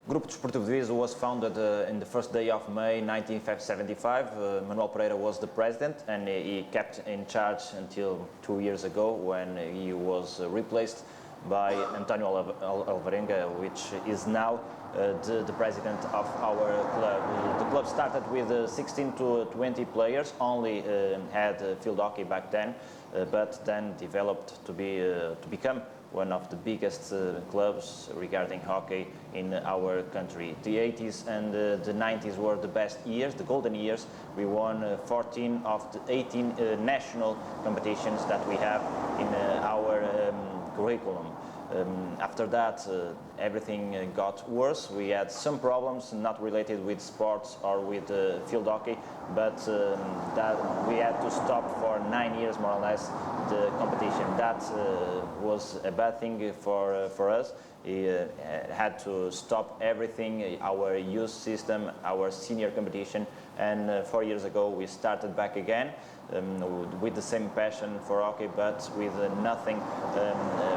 Grupo Desportivo de Viso was founded in the first day of May 1975. Manuel Moreira was the president, and he kept in charge until 2 years ago when he was replaced by Antonio Alvarenga, which is now the president of our club. The club started with 16 to 20 players, only had field hockey back then, but then developed to become one of the biggest clubs regarding hockey in our country. The 80s and the 90s were the best years, the golden years. We won 14 of the 18 national competitions that we have in our curriculum. After that, everything got worse. We had some problems not related with sports or with field hockey, but that we had to stop for 9 years more or less the competition. That was a bad thing for us. We had to stop everything, our youth system, our senior competition, and 4 years ago we started back again with the same passion for hockey, but with nothing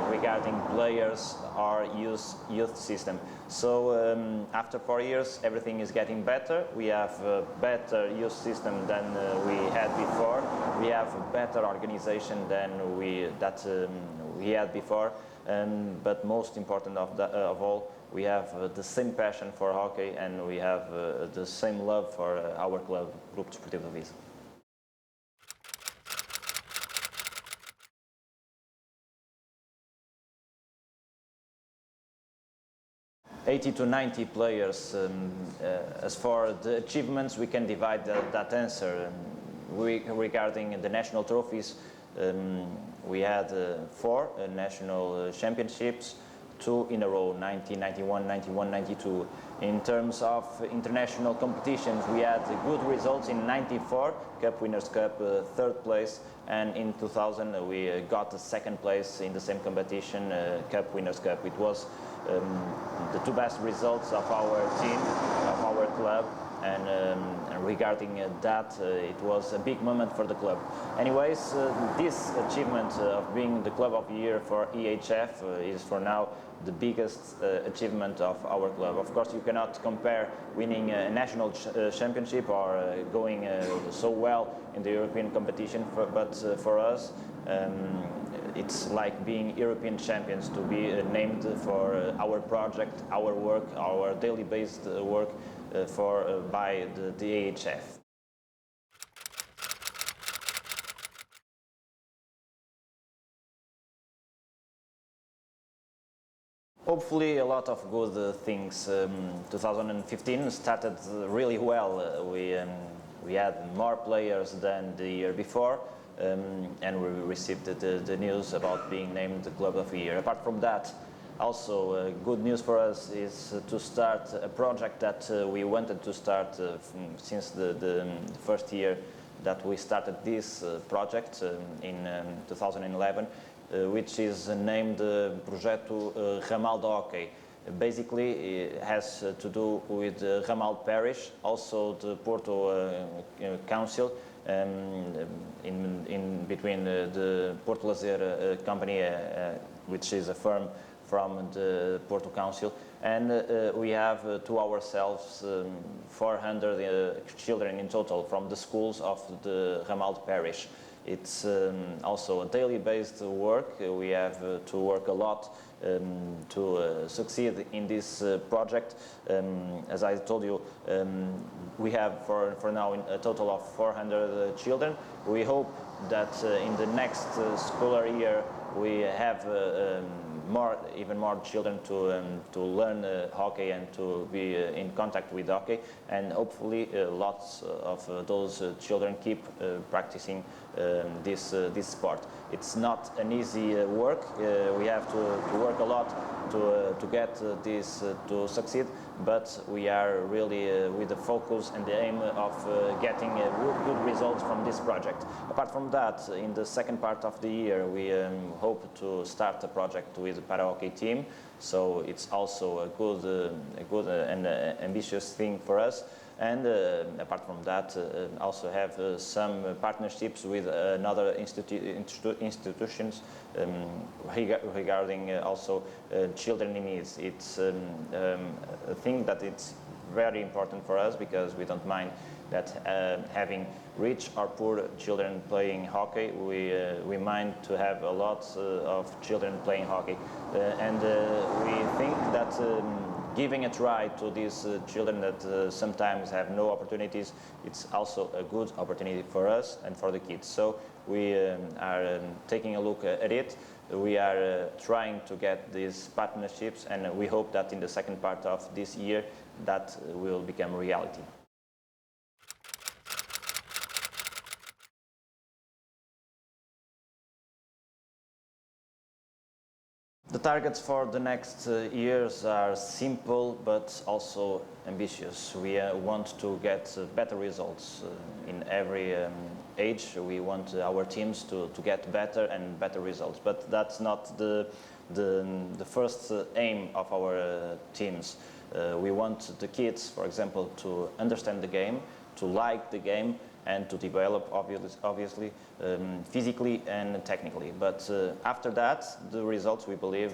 regarding players or youth system. So after 4 years, everything is getting better. We have a better youth system than we had before. We have a better organization than we had before. But most important of all, we have the same passion for hockey, and we have the same love for our club, Grupo Desportivo de Viso. $80 to 90 players. As for the achievements, we can divide that answer. Regarding the national trophies, we had 4 national championships, 2 in a row, 1991, 91, 92. In terms of international competitions, we had good results in 94, Cup Winners' Cup, 3rd place, and in 2000 we got the 2nd place in the same competition, Cup Winners' Cup. It was the 2 best results of our team, of our club, and regarding that, it was a big moment for the club. Anyways, this achievement of being the Club of the Year for EHF is for now the biggest achievement of our club. Of course, you cannot compare winning a national championship or going so well in the European competition, but for us, it's like being European champions to be named for our project, our work, our daily based work by the EHF. Hopefully a lot of good things. 2015 started really well. We had more players than the year before, and we received the news about being named the Club of the Year. Apart from that, also good news for us is to start a project that we wanted to start since the first year that we started this project in 2011, which is named Projeto Ramal do Hockey. Basically, it has to do with Ramal Parish, also the Porto Council, in between the Porto Lazer company, which is a firm from the Porto Council, and we have to ourselves 400 children in total from the schools of the Ramal Parish. It's also a daily based work. We have to work a lot to succeed in this project. As I told you, we have for now a total of 400 children. We hope that in the next scholar year we have even more children to learn hockey and to be in contact with hockey, and hopefully lots of those children keep practicing this sport. It's not an easy work. We have to work a lot to get this to succeed, but we are really with the focus and the aim of getting good results from this project. Apart from that, in the second part of the year, we hope to start a project with the para hockey team. So it's also a good and ambitious thing for us. And apart from that, also have some partnerships with other institutions regarding also children in needs. It's a thing that it's very important for us because we don't mind that having rich or poor children playing hockey. We mind to have a lot of children playing hockey, and we think that giving a try to these children that sometimes have no opportunities, it's also a good opportunity for us and for the kids. So we are taking a look at it. We are trying to get these partnerships, and we hope that in the second part of this year that will become reality. The targets for the next years are simple but also ambitious. We want to get better results in every age. We want our teams to get better and better results, but that's not the first aim of our teams. We want the kids, for example, to understand the game, to like the game, and to develop, obviously, physically and technically. But after that, the results, we believe,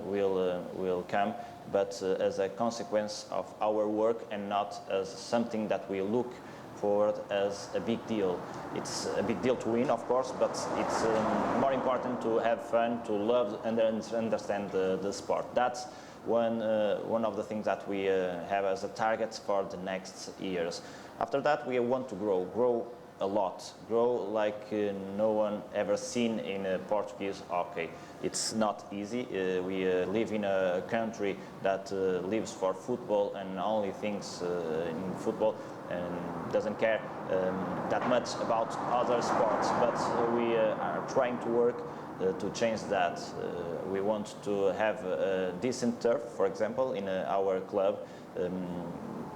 will come, but as a consequence of our work and not as something that we look forward as a big deal. It's a big deal to win, of course, but it's more important to have fun, to love and understand the sport. That's one of the things that we have as a target for the next years. After that, we want to grow a lot, grow like no one ever seen in Portuguese hockey. It's not easy. We live in a country that lives for football and only thinks in football and doesn't care that much about other sports. But we are trying to work to change that. We want to have a decent turf, for example, in our club.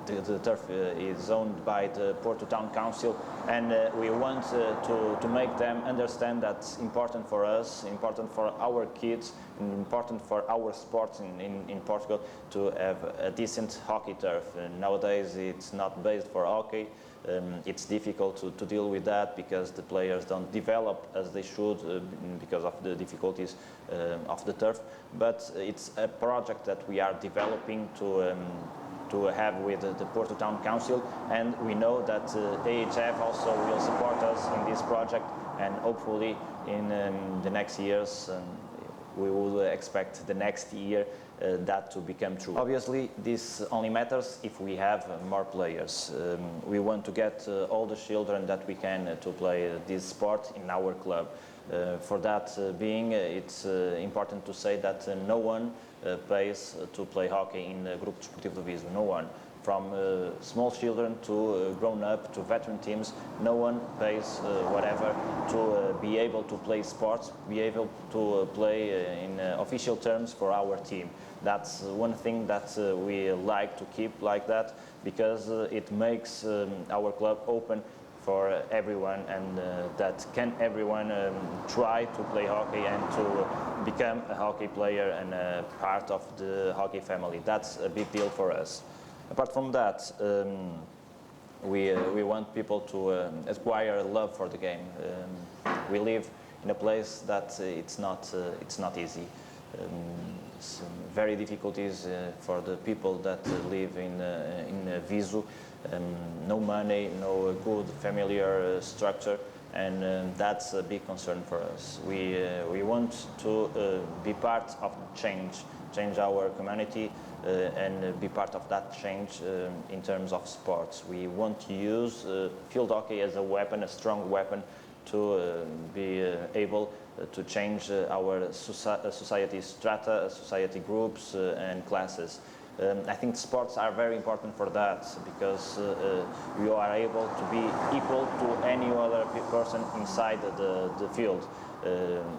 The turf is owned by the Porto Town Council, and we want to make them understand that's important for us, important for our kids, and important for our sports in Portugal to have a decent hockey turf. And nowadays it's not based for hockey. It's difficult to deal with that because the players don't develop as they should because of the difficulties of the turf. But it's a project that we are developing to have with the Porto Town Council, and we know that EHF also will support us in this project, and hopefully in the next years we will expect the next year that to become true. Obviously, this only matters if we have more players. We want to get all the children that we can to play this sport in our club. For that being, it's important to say that no one pays to play hockey in Grupo Desportivo de Viso. No one. From small children to grown up to veteran teams, no one pays whatever to be able to play sports, be able to play in official terms for our team. That's one thing that we like to keep like that, because it makes our club open for everyone, and that can everyone try to play hockey and to become a hockey player and a part of the hockey family. That's a big deal for us. Apart from that, we want people to acquire a love for the game. We live in a place that it's not easy. Some very difficulties for the people that live in Viso. No money, no good familiar structure, and that's a big concern for us. We want to be part of change our community and be part of that change in terms of sports. We want to use field hockey as a weapon, a strong weapon, to be able to change our society strata, society groups and classes. I think sports are very important for that, because you are able to be equal to any other person inside the field.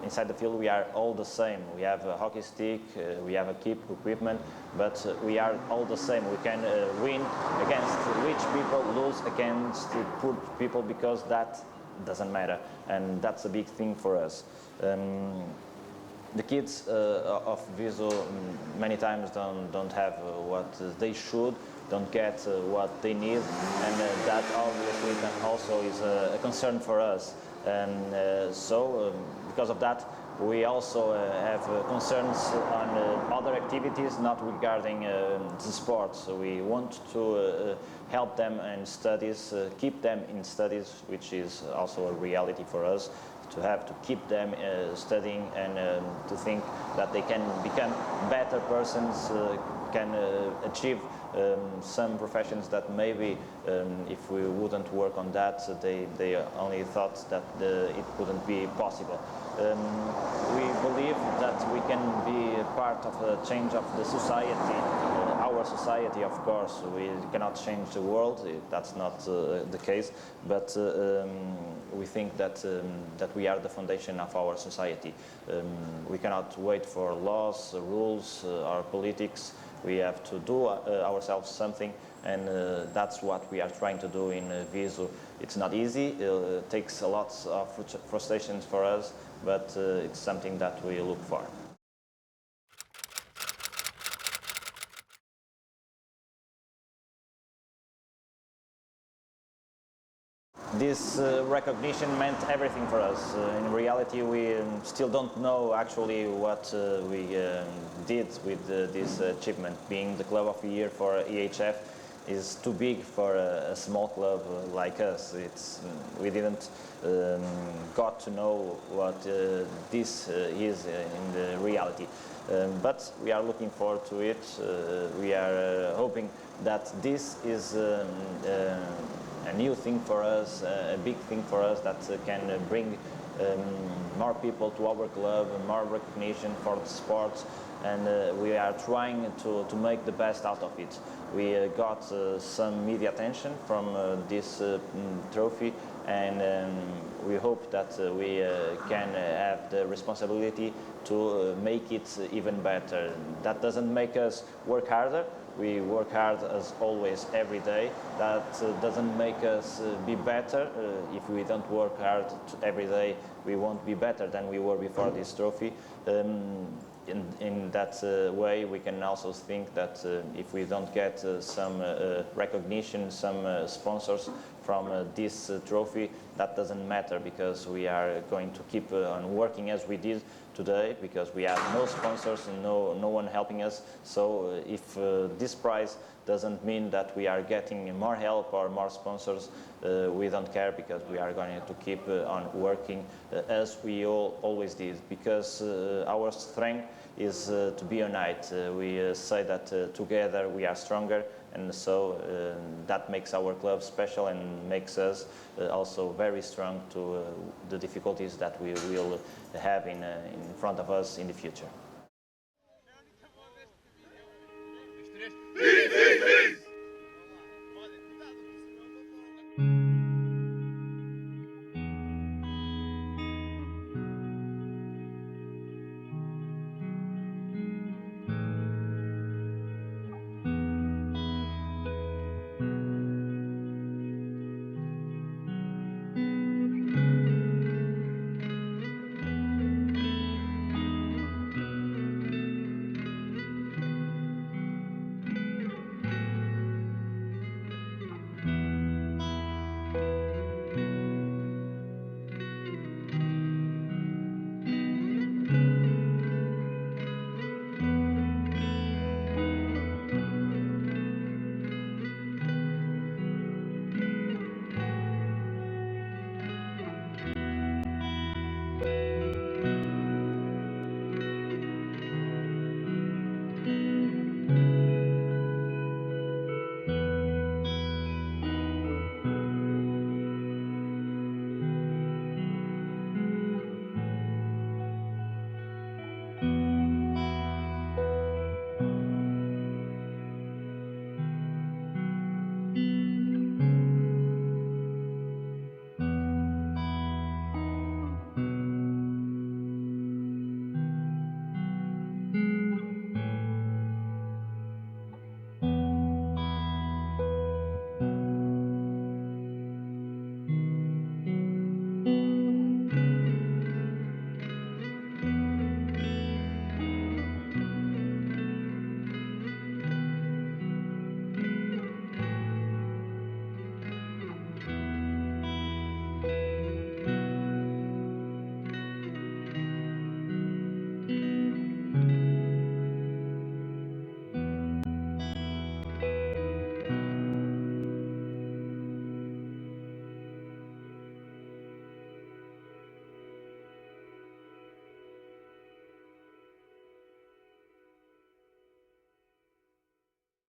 Inside the field we are all the same. We have a hockey stick, we have a equipment, but we are all the same. We can win against rich people, lose against poor people, because that doesn't matter, and that's a big thing for us. The kids of Viso many times don't have what they should don't get what they need, and that obviously also is a concern for us. And because of that, we also have concerns on other activities not regarding the sport. So we want to help them in studies, keep them in studies, which is also a reality for us, to have to keep them studying and to think that they can become better persons, can achieve some professions that maybe if we wouldn't work on that, they only thought that it wouldn't be possible. We believe that we can be a part of the change of the society, our society, of course. We cannot change the world, that's not the case, but we think that we are the foundation of our society. We cannot wait for laws, rules, or politics. We have to do ourselves something, and that's what we are trying to do in Viso. It's not easy, it takes a lot of frustrations for us, but it's something that we look for. This recognition meant everything for us. In reality, we still don't know actually what we did with this achievement. Being the Club of the Year for EHF is too big for a small club like us. We didn't got to know what this is in the reality. But we are looking forward to it. We are hoping that this is a new thing for us, a big thing for us that can bring more people to our club, more recognition for the sport, and we are trying to make the best out of it. We got some media attention from this trophy, and we hope that we can have the responsibility to make it even better. That doesn't make us work harder. We work hard as always every day. That doesn't make us be better. If we don't work hard every day, we won't be better than we were before this trophy. In that way, we can also think that if we don't get some recognition, some sponsors from this trophy, that doesn't matter, because we are going to keep on working as we did today, because we have no sponsors and no one helping us. So if this prize doesn't mean that we are getting more help or more sponsors, we don't care, because we are going to keep on working as we always did, because our strength is to be united. We say that together we are stronger, and so that makes our club special and makes us also very strong to the difficulties that we will have in front of us in the future.